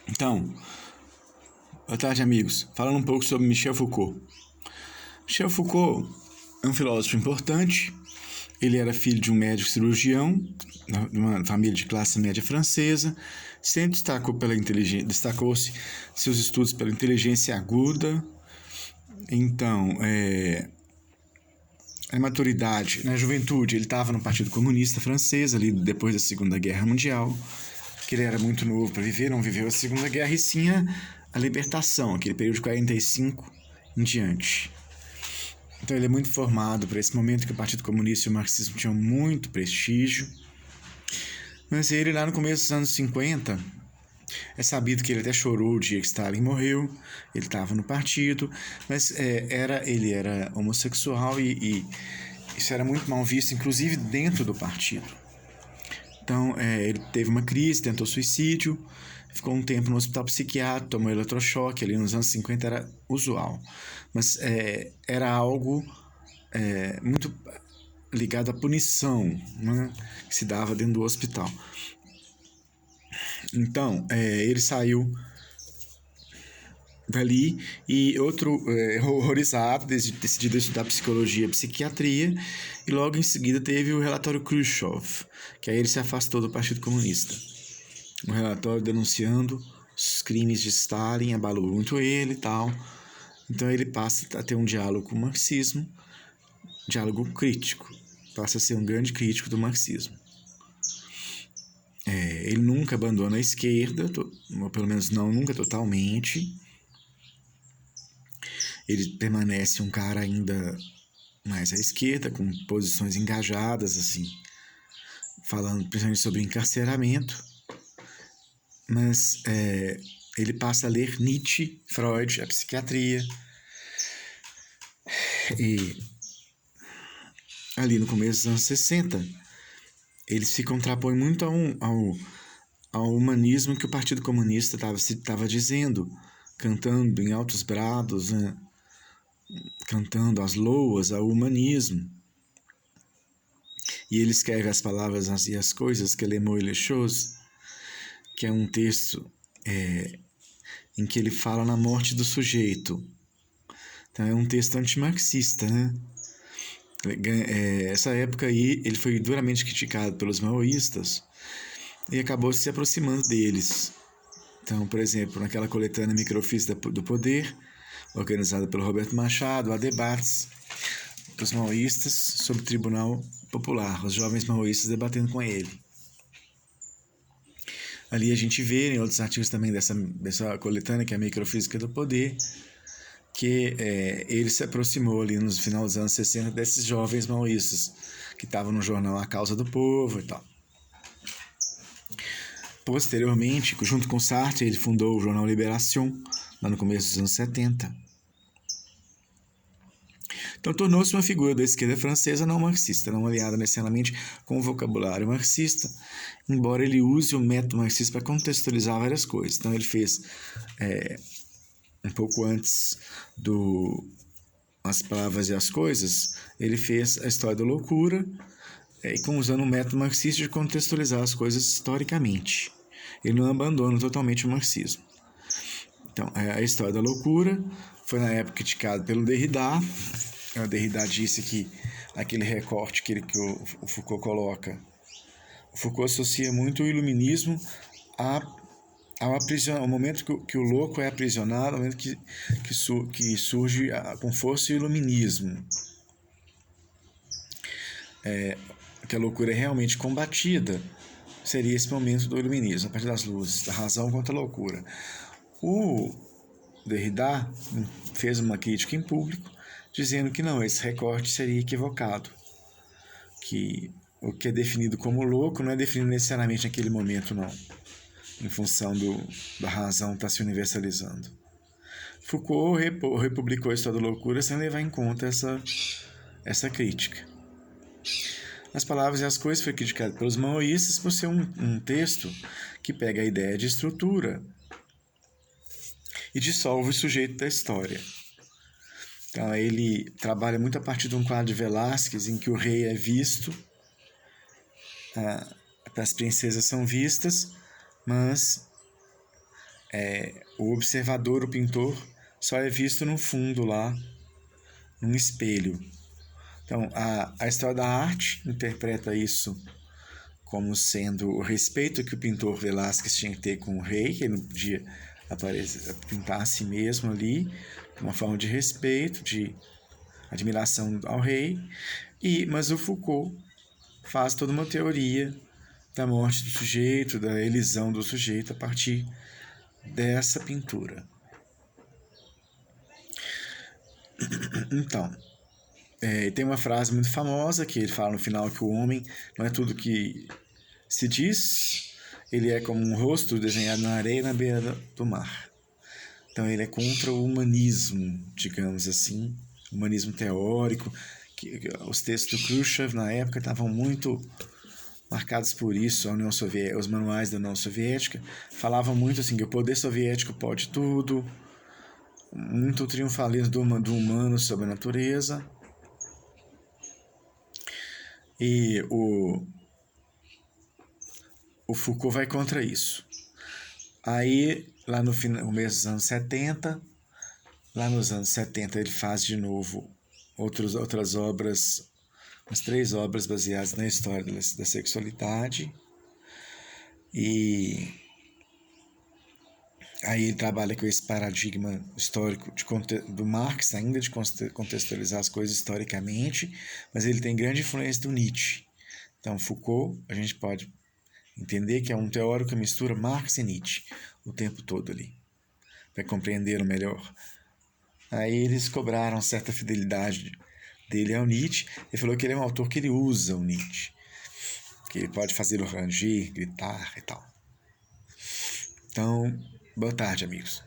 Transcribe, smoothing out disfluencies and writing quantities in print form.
Então, boa tarde, amigos. Falando um pouco sobre Michel Foucault. Michel Foucault é um filósofo importante. Ele era filho de um médico cirurgião, de uma família de classe média francesa. Sempre destacou-se seus estudos pela inteligência aguda. Então, na maturidade, na juventude, ele estava no Partido Comunista Francês, ali depois da Segunda Guerra Mundial, que ele era muito novo para viver, não viveu a Segunda Guerra, e sim a libertação, aquele período de 45 em diante. Então ele é muito formado para esse momento que o Partido Comunista e o marxismo tinham muito prestígio. Mas ele, lá no começo dos anos 50, é sabido que ele até chorou o dia que Stalin morreu. Ele estava no partido, mas ele era homossexual e isso era muito mal visto, inclusive dentro do partido. Então ele teve uma crise, tentou suicídio, ficou um tempo no hospital psiquiátrico, tomou eletrochoque, ali nos anos 50 era usual. Mas era algo muito ligado à punição, né, que se dava dentro do hospital. Então, ele saiu dali e horrorizado, decidido estudar psicologia e psiquiatria, e logo em seguida teve o relatório Khrushchev, que aí ele se afastou do Partido Comunista. Um relatório denunciando os crimes de Stalin, abalou muito ele e tal. Então ele passa a ter um diálogo com o marxismo, diálogo crítico, passa a ser um grande crítico do marxismo. Ele nunca abandona a esquerda, ou pelo menos nunca totalmente. Ele permanece um cara ainda mais à esquerda, com posições engajadas, assim, falando principalmente sobre encarceramento. Mas ele passa a ler Nietzsche, Freud, a psiquiatria. E ali no começo dos anos 60, ele se contrapõe muito ao humanismo que o Partido Comunista estava dizendo, cantando em altos brados, né? Cantando as loas ao humanismo. E ele escreve as palavras e as coisas, que é Les mots et les choses, que é um texto em que ele fala na morte do sujeito. Então é um texto antimarxista, né? Essa época aí ele foi duramente criticado pelos maoístas e acabou se aproximando deles. Então, por exemplo, naquela coletânea Microfísica do Poder, organizada pelo Roberto Machado, há debates dos maoístas sobre o Tribunal Popular, os jovens maoístas debatendo com ele. Ali a gente vê em outros artigos também dessa coletânea, que é a Microfísica do Poder, que ele se aproximou ali no final dos anos 60 desses jovens maoístas que estavam no jornal A Causa do Povo e tal. Posteriormente, junto com Sartre, ele fundou o jornal Libération, lá no começo dos anos 70. Então tornou-se uma figura da esquerda francesa não marxista, não aliada necessariamente com o vocabulário marxista, embora ele use o método marxista para contextualizar várias coisas. Então ele fez, um pouco antes do As Palavras e as Coisas, ele fez a História da Loucura, usando o método marxista de contextualizar as coisas historicamente. Ele não abandona totalmente o marxismo. Então, a História da Loucura foi na época criticada pelo Derrida. O Derrida disse que aquele recorte que o Foucault coloca, o Foucault associa muito o iluminismo ao momento que o louco é aprisionado, ao momento que surge com força o iluminismo. Que a loucura é realmente combatida, seria esse momento do iluminismo, a partir das luzes, da razão contra a loucura. O Derrida fez uma crítica em público, dizendo que não, esse recorte seria equivocado, que o que é definido como louco não é definido necessariamente naquele momento, não, em função da razão estar se universalizando. Foucault republicou a História da Loucura sem levar em conta essa crítica. As Palavras e as Coisas foi criticado pelos maoístas por ser um texto que pega a ideia de estrutura e dissolve o sujeito da história. Então ele trabalha muito a partir de um quadro de Velázquez, em que o rei é visto, as princesas são vistas, mas o observador, o pintor, só é visto no fundo lá, num espelho. Então, a história da arte interpreta isso como sendo o respeito que o pintor Velázquez tinha que ter com o rei, que ele não podia pintar a si mesmo ali, uma forma de respeito, de admiração ao rei. Mas o Foucault faz toda uma teoria da morte do sujeito, da elisão do sujeito a partir dessa pintura. Então, tem uma frase muito famosa que ele fala no final que o homem não é tudo que se diz, ele é como um rosto desenhado na areia na beira do mar. Então ele é contra o humanismo, digamos assim, humanismo teórico, que os textos do Khrushchev na época estavam muito marcados por isso. A União Soviética, os manuais da União Soviética falavam muito assim que o poder soviético pode tudo, muito triunfalismo do humano sobre a natureza. E o Foucault vai contra isso. Aí, lá no começo dos anos 70, lá nos anos 70 ele faz de novo outras obras, umas 3 obras baseadas na história da sexualidade. E aí ele trabalha com esse paradigma histórico do Marx, ainda de contextualizar as coisas historicamente, mas ele tem grande influência do Nietzsche. Então, Foucault, a gente pode entender que é um teórico que mistura Marx e Nietzsche o tempo todo ali, para compreender o melhor. Aí eles cobraram certa fidelidade dele ao Nietzsche. Ele falou que ele é um autor que ele usa o Nietzsche, que ele pode fazer o ranger, gritar e tal. Então, boa tarde, amigos.